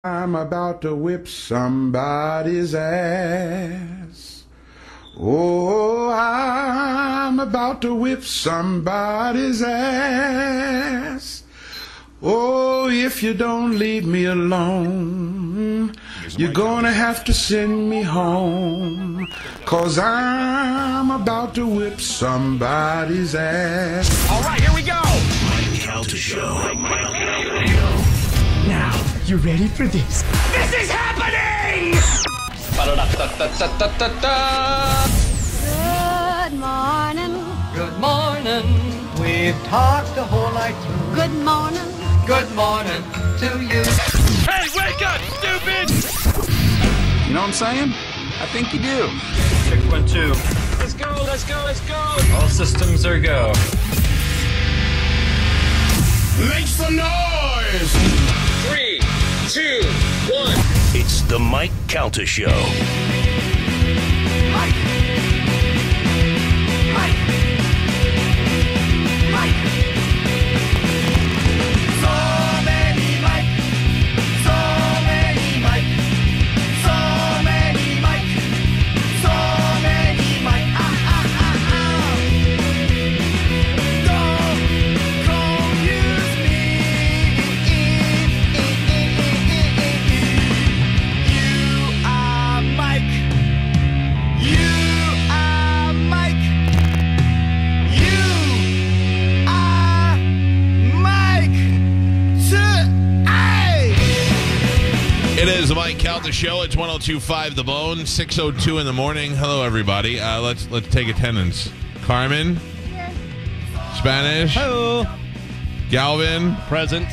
I'm about to whip somebody's ass. Oh, I'm about to whip somebody's ass. Oh, if you don't leave me alone, you're gonna have to send me home. 'Cause I'm about to whip somebody's ass. All right, here we go. Mike Calta Show. Now, you ready for this? This is happening! Good morning. Good morning. We've talked the whole night through. Good morning. Good morning to you. Hey, wake up, stupid! You know what I'm saying? I think you do. Check 1, 2. Let's go, let's go, let's go! All systems are go. Make some noise! 3, 2, 1. It's the Mike Calta Show. Mike! Mike! Mike! So many Mike! So many Mike! So many Mike! So many Mike! Don't use me! You are Mike! You are Mike! You are Mike! It is the Mike Calta Show. It's 102.5 The Bone, 6:02 in the morning. Hello, everybody. Let's take attendance. Carmen? Here. Spanish? Hello. Galvin? Present.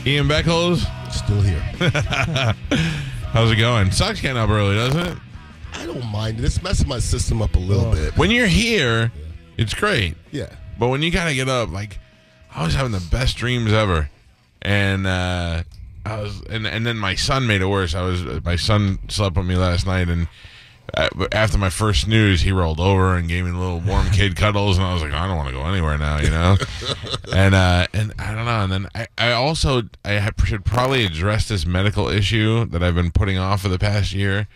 Ian Beckles? Still here. How's it going? Sucks getting up early, doesn't it? I don't mind it. It's messing my system up a little bit. When you're here, it's great. Yeah. But when you gotta get up, like, I was having the best dreams ever. And and then my son made it worse. My son slept with me last night, and after my first snooze, he rolled over and gave me little warm kid cuddles, and I was like, I don't want to go anywhere now, you know. and I don't know. And then I should probably address this medical issue that I've been putting off for the past year.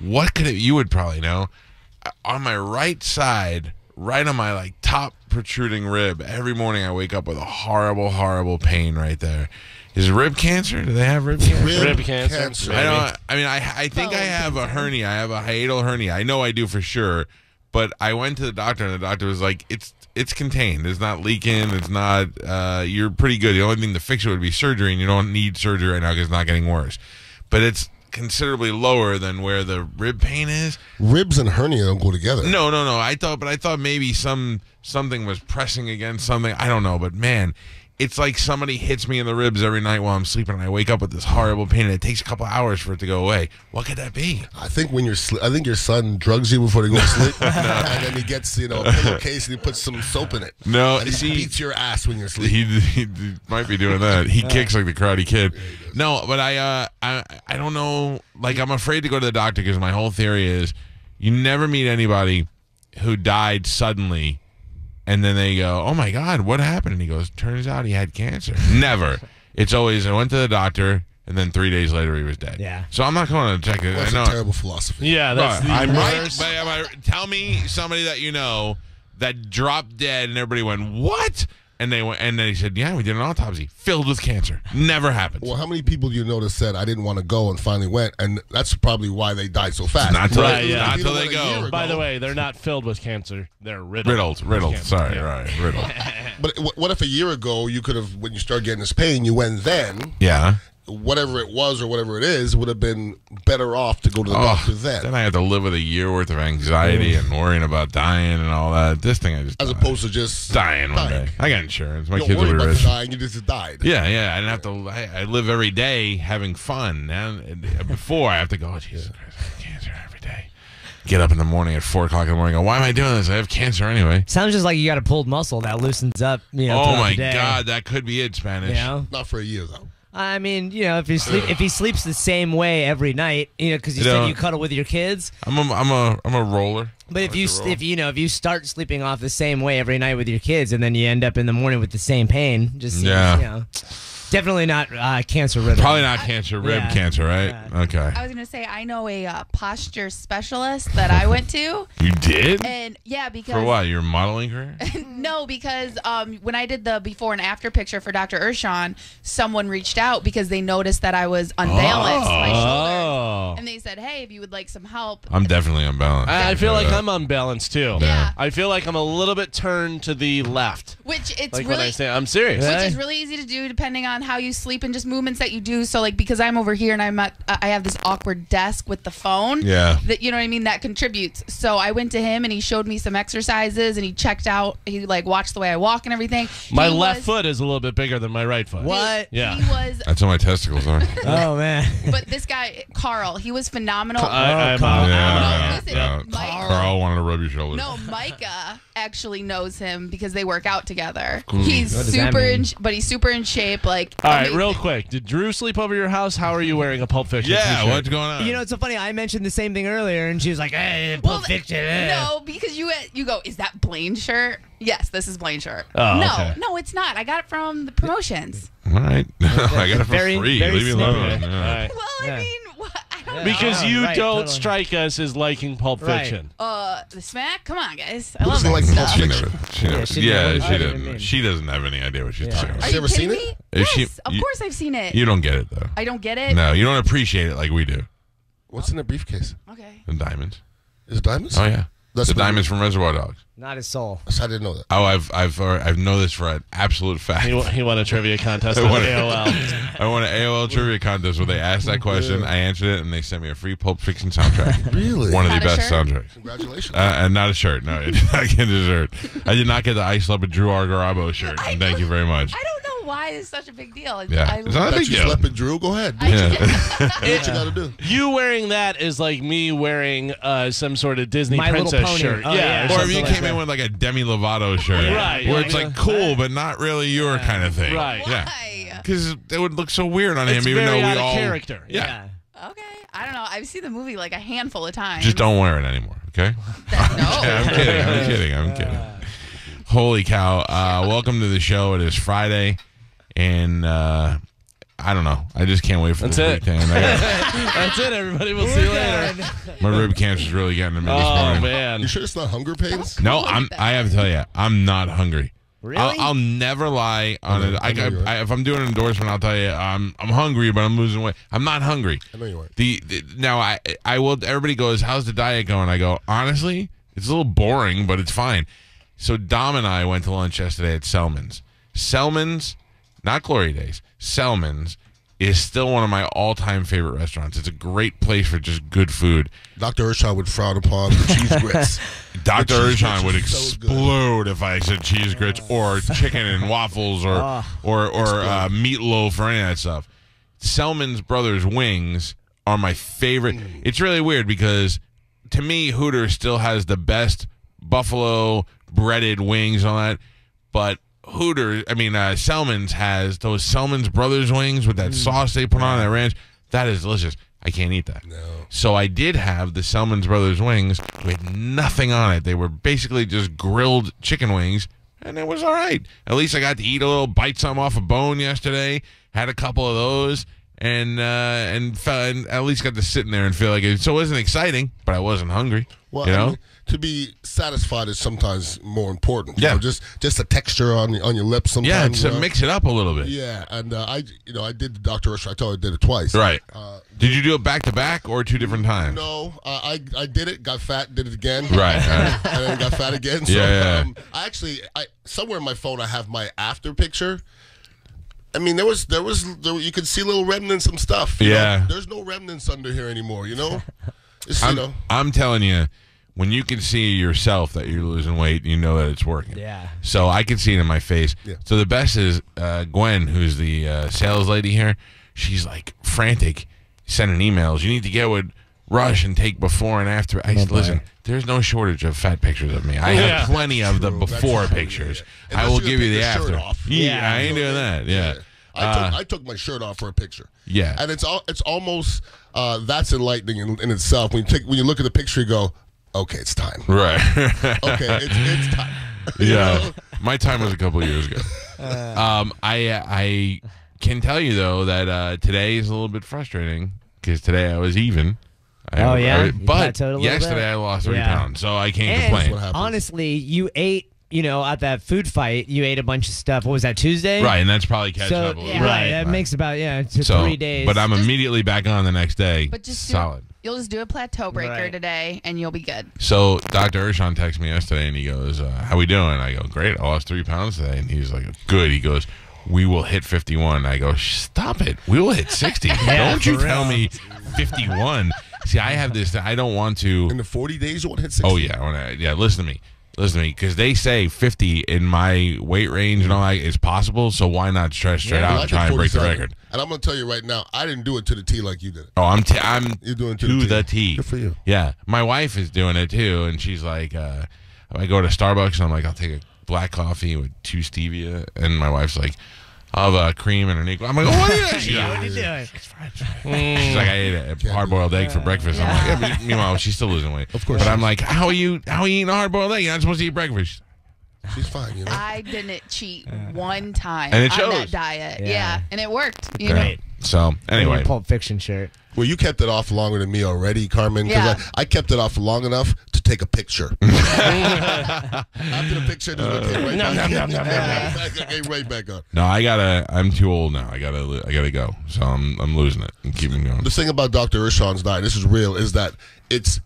What could it? You would probably know. On my right side, right on my like top protruding rib, every morning I wake up with a horrible, horrible pain right there. Is it rib cancer? Do they have rib cancer? Rib cancer. I think I have a hernia. I have a hiatal hernia. I know I do for sure. But I went to the doctor, and the doctor was like, it's contained. It's not leaking. It's not, you're pretty good. The only thing to fix it would be surgery, and you don't need surgery right now because it's not getting worse. But it's considerably lower than where the rib pain is. Ribs and hernia don't go together. No. I thought maybe something was pressing against something. I don't know, but man, it's like somebody hits me in the ribs every night while I'm sleeping, and I wake up with this horrible pain, and it takes a couple hours for it to go away. What could that be? I think when I think your son drugs you before they go to sleep, and then he gets a pillowcase and he puts some soap in it. No, and he beats your ass when you're sleeping. He might be doing that. He kicks like the Karate Kid. No, but I don't know. Like, I'm afraid to go to the doctor because my whole theory is you never meet anybody who died suddenly. And then they go, oh, my God, what happened? And he goes, turns out he had cancer. Never. It's always, I went to the doctor, and then 3 days later he was dead. Yeah. So I'm not going to check it. That's I know. a terrible philosophy. Yeah, that's the I'm worst. right. Tell me somebody that you know that dropped dead, and everybody went, what? And they went, and then he said, yeah, we did an autopsy. Filled with cancer. Never happens. Well, how many people do you know that said, I didn't want to go and finally went? And that's probably why they died so fast. Not till Right, yeah. not till they go. By the way, they're not filled with cancer. They're riddled. Riddled. Cancer. Sorry, Yeah. right. Riddled. But what if a year ago you could have, when you started getting this pain, you went then? Yeah. Whatever it was or whatever it is would have been better off to go to the doctor then. Then I have to live with a year worth of anxiety and worrying about dying and all that. This thing I just As opposed to just dying one day. I got insurance. My you don't kids will worry be about rich. dying, you just died. Yeah. I didn't have to. I live every day having fun. And before I have to go, oh, Jesus Christ, I have cancer every day. Get up in the morning at 4 o'clock in the morning. Go, why am I doing this? I have cancer anyway. Sounds just like you got a pulled muscle that loosens up. Oh throughout my the day. God, that could be it, Spanish. You know? Not for a year though. I mean, if he sleeps the same way every night, because you said you cuddle with your kids. I'm a roller. But if you start sleeping off the same way every night with your kids, and then you end up in the morning with the same pain, just seems, Definitely not cancer riddle. Probably not cancer, rib cancer, right? Yeah. Okay. I was going to say, I know a posture specialist that I went to. You did? And yeah, because... For what? Your modeling career? No, because when I did the before and after picture for Dr. Urshan, someone reached out because they noticed that I was unbalanced, my shoulders. And they said, hey, if you would like some help. I'm definitely unbalanced. I feel like I'm unbalanced too. Yeah. I feel like I'm a little bit turned to the left. Which it's Like really... when I say, I'm serious. Which is really easy to do depending on how you sleep and just movements that you do. So, like, because I'm over here and I have this awkward desk with the phone. Yeah. That, you know what I mean? That contributes. So I went to him and he showed me some exercises and he checked out. He, like, watched the way I walk and everything. My left foot is a little bit bigger than my right foot. What? Yeah. He was... That's what my testicles are. Oh, man. But this guy, Carl, he was phenomenal. I'm Carl. Yeah. Listen, Yeah. Mike- Carl wanted to rub your shoulders. No, Micah actually knows him because they work out together. Cool. He's What does that super mean? but he's super in shape. Like, All right, amazing. real quick. Did Drew sleep over your house? How are you wearing a Pulp Fiction Yeah, t-shirt? what's going on? You know, it's so funny. I mentioned the same thing earlier, and she was like, hey, Pulp Fiction. No, because you go, is that Blaine's shirt? Yes, this is Blaine's shirt. Oh, no, okay. no, it's not. I got it from the promotions. All right. I got it for Very- free. very Leave me alone. snippy. All Yeah. right. Well, Yeah. I mean, what? I don't Because you right, don't totally. strike us as liking Pulp Right. Fiction. the smack? Come on, guys. I Looks love like that Pulp stuff. Fiction. She Yeah, never. she Yeah, didn't. she What does it mean? didn't. She doesn't have any idea what she's talking Are about. you ever seen kidding it? me? Is Yes, she- of course I've seen it. You don't get it though. I don't get it. No, you don't appreciate it like we do. What's in the briefcase? Okay. The diamonds. Is it diamonds? Oh yeah. That's the what- diamonds from Reservoir Dogs. Not his soul. I didn't know that. Oh, I've know this for an absolute fact. He won a trivia contest I on won it. AOL. I won an AOL trivia contest where they asked that question. I answered it, and they sent me a free Pulp Fiction soundtrack. Really? One of the Not a best shirt? soundtracks. Congratulations. And not a shirt. No, I did not get a shirt. I did not get the Ice Leopard Drew Argarabo shirt. And thank you very much. I don't know why it's such a big deal. Yeah. I It's not a That big you deal. slept with Drew? Go ahead. Yeah. Do what you got to do. You wearing that is like me wearing some sort of Disney My Little princess Pony. shirt. Oh, yeah. Or if Something you like came in that. with like a Demi Lovato shirt, Right, where yeah. it's like cool but not really your kind of thing, Right. Yeah, Why? because it would look so weird on It's him, even though very we out of all character. Yeah. Okay. I don't know. I've seen the movie like a handful of times. Just don't wear it anymore, okay? No. I'm kidding. Holy cow! Welcome to the show. It is Friday, and I don't know. I just can't wait for That's the it. weekend. That's it, everybody. We'll see you later. My rib cancer's really getting to me this Oh, morning. man. You sure it's not hunger pains? No, I have to tell you, I'm not hungry. Really? I'll never lie on it. I know you are. If I'm doing an endorsement, I'll tell you I'm hungry, but I'm losing weight. I'm not hungry. I know you are. Now I will. Everybody goes, "How's the diet going?" I go, honestly, it's a little boring, but it's fine. So Dom and I went to lunch yesterday at Selman's. Selman's, not Glory Days. Selman's is still one of my all-time favorite restaurants. It's a great place for just good food. Dr. Urshan would frown upon the cheese grits. Dr. The cheese Urshan would grits are so good. explode if I said cheese grits or chicken and waffles or meatloaf or any of that stuff. Selman's Brothers Wings are my favorite. It's really weird because to me, Hooters still has the best buffalo breaded wings and all that, but Selman's has those Selman's Brothers Wings with that sauce they put on that ranch. That is delicious. I can't eat that. No. So I did have the Selman's Brothers Wings with nothing on it. They were basically just grilled chicken wings, and it was all right. At least I got to eat a little, bite some off a bone yesterday. Had a couple of those, and at least got to sit in there and feel like it. So it wasn't exciting, but I wasn't hungry. Well, you know? I mean, to be satisfied is sometimes more important. Yeah. You know, just the texture on your lips sometimes. Yeah, to you know? mix it up a little bit. Yeah, and I did the Dr. Urshan. I told you I did it twice. Right. Did you do it back to back or 2 different times? No, I did it, got fat, did it again. Right. And then got fat again. So Yeah. I somewhere in my phone I have my after picture. I mean, there was you could see little remnants and stuff. you Yeah. know? There's no remnants under here anymore. You know. It's, I'm telling you, when you can see yourself that you're losing weight, you know that it's working. Yeah. So I can see it in my face. Yeah. So the best is Gwen, who's the sales lady here. She's like frantic, sending emails. You need to get with Rush and take before and after. I said, listen, there's no shortage of fat pictures of me. I have plenty of the before pictures. yeah. I will Unless give you take the your shirt after. off. Yeah, I ain't doing that. Yeah. I took my shirt off for a picture. Yeah. And it's almost that's enlightening in itself. When you look at the picture, you go, okay, it's time. Right. Okay, it's time. You Yeah. know? My time was a couple of years ago. I can tell you though that today is a little bit frustrating because today I was even. But yesterday I lost 3 pounds, so I can't complain. Honestly, you ate. At that food fight, you ate a bunch of stuff. What was that, Tuesday? Right, and that's probably catching up a little bit. Right, that makes about 3 days. But I'm immediately back on the next day. But just solid. You'll just do a plateau breaker today, and you'll be good. So Dr. Urshon texted me yesterday, and he goes, how we doing? I go, great. I lost 3 pounds today. And he's like, good. He goes, we will hit 51. I go, stop it. We will hit 60. Don't you tell me 51. See, I have this. I don't want to. In the 40 days, you want to hit 60? Oh, yeah. Listen to me. Because they say 50 in my weight range and all that is possible, so why not straight out and try and break the record? And I'm going to tell you right now, I didn't do it to the T like you did. Oh, You're doing it to the T. Good for you. Yeah. My wife is doing it, too, and she's like, I go to Starbucks, and I'm like, I'll take a black coffee with 2 stevia, and my wife's like, I'll have a cream and an equal. I'm like, what are you doing? What are you doing? It's fine. She's like, I ate a hard-boiled egg for breakfast. I'm like, but meanwhile, she's still losing weight. Of course. But I'm like, how are you eating a hard-boiled egg? You're not supposed to eat breakfast. She's fine, I didn't cheat one time and it on shows. that diet. Yeah, and it worked. Great. So, anyway. Pulp Fiction shirt. Well, you kept it off longer than me already, Carmen, because I kept it off long enough to take a picture. After the picture, it came right back on. No, I'm too old now. I gotta go. So I'm losing it and keeping going. The thing about Dr. Urshon's diet, this is real, is that it's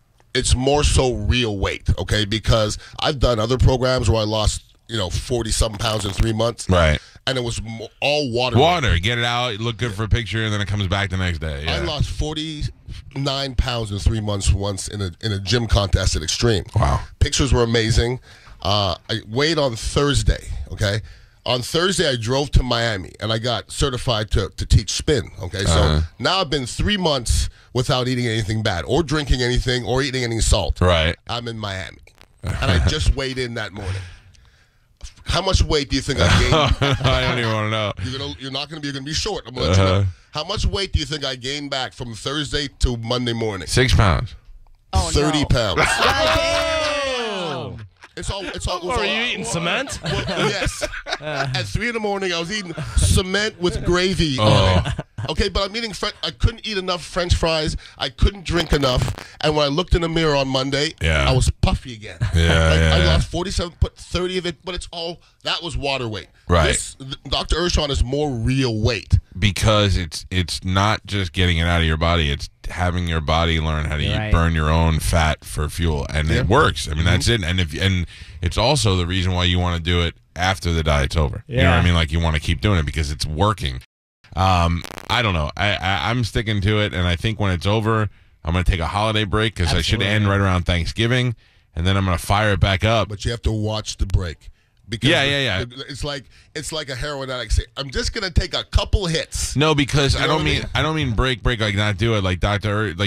more so real weight, okay? Because I've done other programs where I lost, 40-something pounds in 3 months. Right. And it was all water. Water. Get it out, look good for a picture, and then it comes back the next day. Yeah. I lost 49 pounds in 3 months once in a gym contest at Extreme. Wow. Pictures were amazing. I weighed on Thursday, okay? On Thursday, I drove to Miami, and I got certified to teach spin, okay? So now I've been 3 months without eating anything bad or drinking anything or eating any salt. Right. I'm in Miami, and I just weighed in that morning. How much weight do you think I gained? I don't even want to know. You're not going to be short. I'm going to let you know. How much weight do you think I gained back from Thursday to Monday morning? 6 pounds. 30 pounds. Damn. It's all. Are you eating cement? Well, yes. At 3 in the morning, I was eating cement with gravy on it. Okay, but I'm eating. I couldn't eat enough French fries. I couldn't drink enough. And when I looked in the mirror on Monday, I was puffy again. I lost 47, put 30 of it, but it's all that was water weight. Right. Dr. Urshon is more real weight because it's not just getting it out of your body. It's having your body learn how to burn your own fat for fuel, and it works. I mean, that's it. And it's also the reason why you want to do it after the diet's over. You know what I mean? Like you want to keep doing it because it's working. I don't know. I'm sticking to it, and I think when it's over, I'm going to take a holiday break because I should end right around Thanksgiving, and then I'm going to fire it back up. But you have to watch the break. Because it's like a heroin addict say, I'm just gonna take a couple hits. No, because I don't mean break like not do it like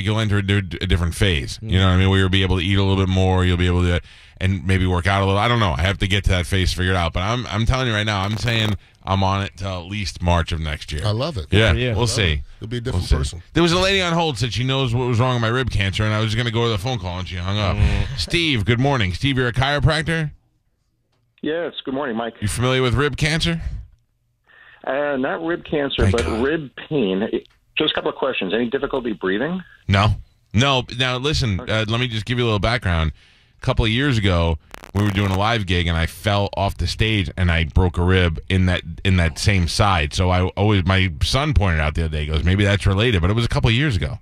you'll enter a different phase. You know what I mean? Where you'll be able to eat a little bit more, you'll be able to and maybe work out a little. I don't know. I have to get to that phase figured out. But I'm telling you right now, I'm saying I'm on it till at least March of next year. I love it. Yeah, we'll see. You'll be a different person. There was a lady on hold said she knows what was wrong with my rib cancer, and I was going to go to the phone call, and she hung up. Steve, good morning. Steve, you're a chiropractor? Yes, good morning, Mike. You familiar with rib cancer? Not rib cancer, but rib pain. Just a couple of questions. Any difficulty breathing? No. Now, listen, let me just give you a little background. A couple of years ago, we were doing a live gig, and I fell off the stage, and I broke a rib in that same side. So my son pointed out the other day, he goes, maybe that's related, but it was a couple of years ago.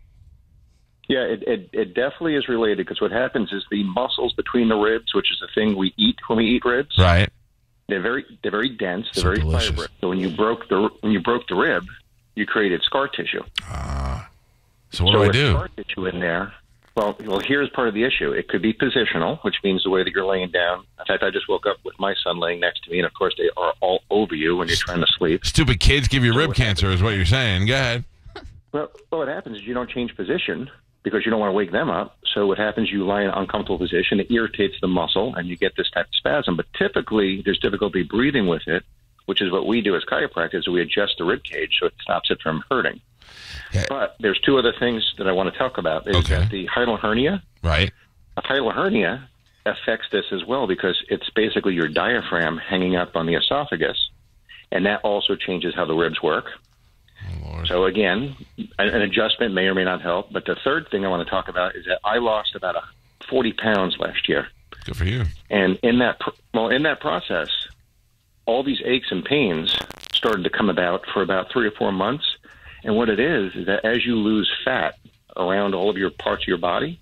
Yeah, it definitely is related because what happens is the muscles between the ribs, which is the thing we eat when we eat ribs, right? They're very dense. They're very fibrous. So when you broke the rib, you created scar tissue. So what do I do? Scar tissue in there. Well, here's part of the issue. It could be positional, which means the way that you're laying down. In fact, I just woke up with my son laying next to me, and of course, they are all over you when you're trying to sleep. Stupid kids give you rib cancer, is what you're saying. Go ahead. Well, what happens is you don't change position because you don't want to wake them up. So what happens, you lie in an uncomfortable position, it irritates the muscle, and you get this type of spasm. But typically, there's difficulty breathing with it, which is what we do as chiropractors. We adjust the rib cage so it stops it from hurting. Okay. But there's two other things that I want to talk about. Is that the hiatal hernia. Right. A hiatal hernia affects this as well because it's basically your diaphragm hanging up on the esophagus, and that also changes how the ribs work. So again, an adjustment may or may not help. But the third thing I want to talk about is that I lost about 40 pounds last year. Good for you. And in that process, all these aches and pains started to come about for about 3 or 4 months. And what it is that as you lose fat around all of your parts of your body,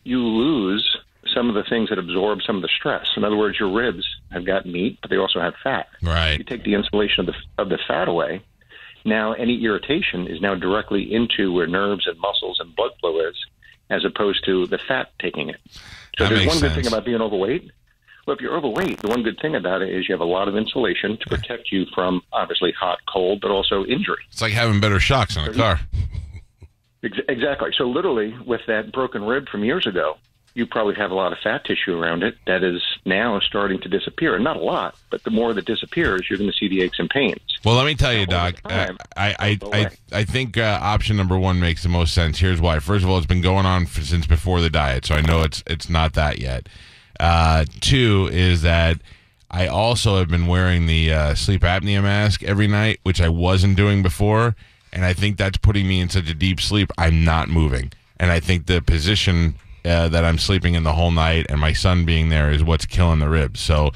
you lose some of the things that absorb some of the stress. In other words, your ribs have got meat, but they also have fat. Right. You take the insulation of the fat away. Now, any irritation is now directly into where nerves and muscles and blood flow is, as opposed to the fat taking it. So That there's makes one good sense. thing about being overweight. Well, if you're overweight, the one good thing about it is you have a lot of insulation to protect you from, obviously, hot, cold, but also injury. It's like having better shocks on a car. Exactly. So literally, with that broken rib from years ago, you probably have a lot of fat tissue around it that is now starting to disappear. And not a lot, but the more that disappears, you're going to see the aches and pains. Well, let me tell you, Doc, I think option number one makes the most sense. Here's why. First of all, it's been going on since before the diet, so I know it's not that yet. Two is that I also have been wearing the sleep apnea mask every night, which I wasn't doing before, and I think that's putting me in such a deep sleep, I'm not moving. And I think the position that I'm sleeping in the whole night and my son being there is what's killing the ribs. So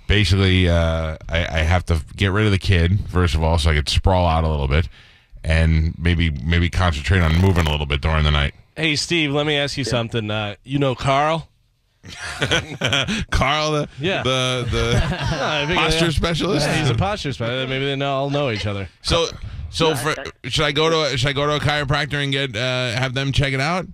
basically, I have to get rid of the kid, first of all, so I could sprawl out a little bit and maybe concentrate on moving a little bit during the night. Hey, Steve, let me ask you something. You know Carl? Carl, the posture specialist? Yeah, he's a posture specialist. Maybe they all know each other. So should I go to a chiropractor and get have them check it out?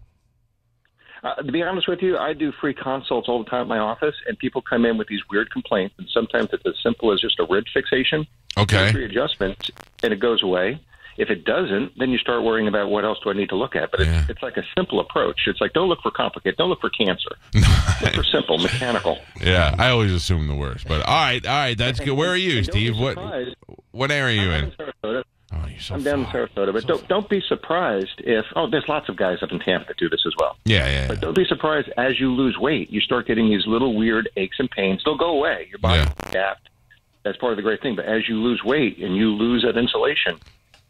To be honest with you, I do free consults all the time at my office, and people come in with these weird complaints, and sometimes it's as simple as just a rib fixation. Okay. Free adjustment, and it goes away. If it doesn't, then you start worrying about what else do I need to look at. But it's like a simple approach. It's like, don't look for complicated. Don't look for cancer. Look for simple, mechanical. Yeah, I always assume the worst. But all right, that's good. Where are you, Steve? What area are you in? Sarasota. Oh, you're so I'm down in Sarasota, but don't be surprised if there's lots of guys up in Tampa that do this as well. Yeah. But don't be surprised as you lose weight, you start getting these little weird aches and pains. They'll go away. Your body will adapt. That's part of the great thing. But as you lose weight and you lose that insulation,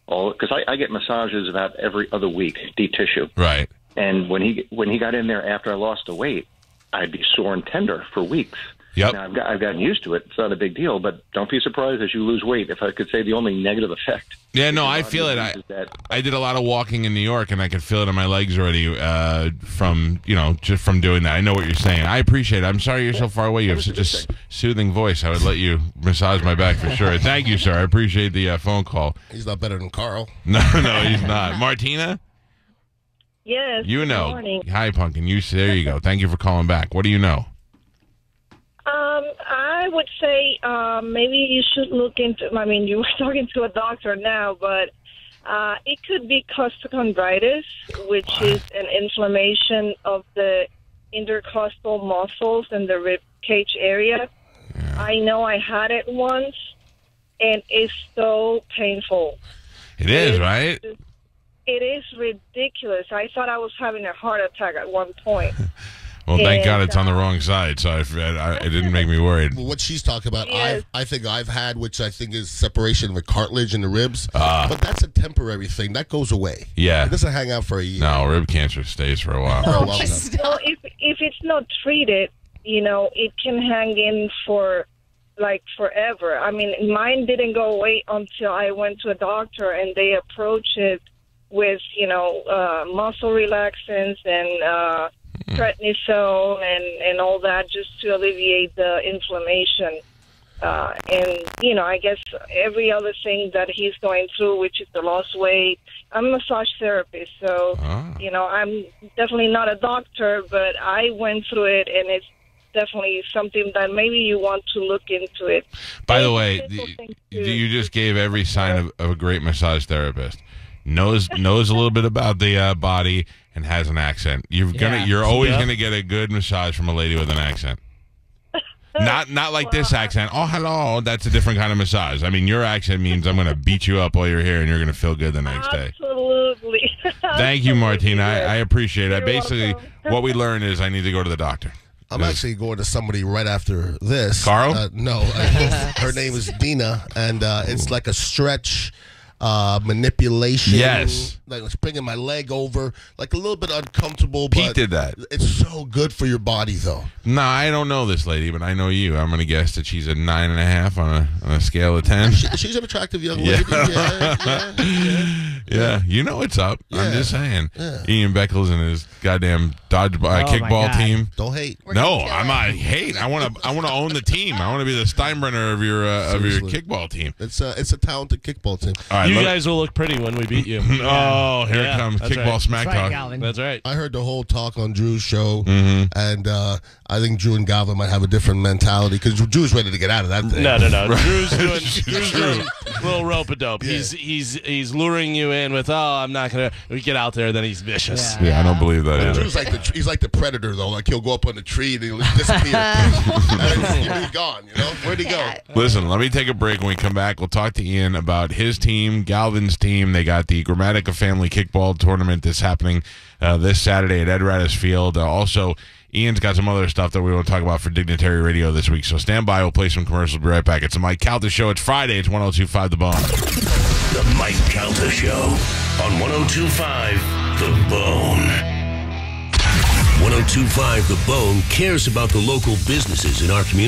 because I get massages about every other week, deep tissue. Right. And when he got in there after I lost the weight, I'd be sore and tender for weeks. Yep. Now I've gotten used to it. It's not a big deal, but don't be surprised as you lose weight. If I could say the only negative effect. Yeah, no, I feel it. I did a lot of walking in New York, and I could feel it in my legs already from just from doing that. I know what you're saying. I appreciate it. I'm sorry you're so far away. You have such a soothing voice. I would let you massage my back for sure. Thank you, sir. I appreciate the phone call. He's not better than Carl. No, he's not. Martina? Yes. You know. Good morning. Hi, Pumpkin. There you go. Thank you for calling back. What do you know? I would say maybe you should look into. I mean, you were talking to a doctor now, but it could be costochondritis, which is an inflammation of the intercostal muscles in the rib cage area. Yeah. I know I had it once, and it's so painful. It is, right? It is ridiculous. I thought I was having a heart attack at one point. Well, thank God it's on the wrong side, so it didn't make me worried. Well, what she's talking about, yes. I think I've had, which I think is separation of the cartilage in the ribs. But that's a temporary thing. That goes away. Yeah. It doesn't hang out for a year. No, rib cancer stays for a while. So if it's not treated, it can hang in for forever. I mean, mine didn't go away until I went to a doctor and they approached it with, muscle relaxants and prednisone and all that just to alleviate the inflammation. And, I guess every other thing that he's going through, which is the lost weight. I'm a massage therapist, so, I'm definitely not a doctor, but I went through it, and it's definitely something that maybe you want to look into it. By the way, you just gave every sign of a great massage therapist. Knows a little bit about the body and has an accent. You're always gonna get a good massage from a lady with an accent. Not like this accent. Oh, hello. That's a different kind of massage. I mean, your accent means I'm gonna beat you up while you're here, and you're gonna feel good the next day. Absolutely. Thank you, Martina. I appreciate it. Basically, what we learned is I need to go to the doctor. I'm actually going to somebody right after this. Carl? No. Her name is Dina, and it's like a stretch manipulation. Yes. Like bringing my leg over, like a little bit uncomfortable. Pete but did that. It's so good for your body, though. No, I don't know this lady, but I know you. I'm going to guess that she's a 9.5 on a scale of 10. She's an attractive young lady. Yeah. You know what's up. I'm just saying. Yeah. Ian Beckles and his goddamn kickball team. Don't hate. No, I'm not hate. I want to own the team. I want to be the Steinbrenner of your kickball team. It's a talented kickball team. All right, you guys will look pretty when we beat you. Oh, here it comes. Kickball smack talk. That's right. I heard the whole talk on Drew's show, and I think Drew and Galvin might have a different mentality because Drew's ready to get out of that thing. No. Drew's doing a little rope-a-dope. Yeah. He's luring you in with, I'm not going to get out there, then he's vicious. Yeah, I don't believe that either. Drew's he's like the predator, though. Like, he'll go up on the tree and he'll disappear. And he's gone, you know? Where'd he go? Listen, let me take a break. When we come back, we'll talk to Ian about his team, Galvin's team. They got the Grammatica Family Kickball Tournament that's happening this Saturday at Ed Radis Field. Also, Ian's got some other stuff that we want to talk about for Dignitary Radio this week. So stand by. We'll play some commercials. Be right back. It's the Mike Calta Show. It's Friday. It's 102.5 The Bone. The Mike Calta Show on 102.5 The Bone. 102.5 The Bone cares about the local businesses in our community.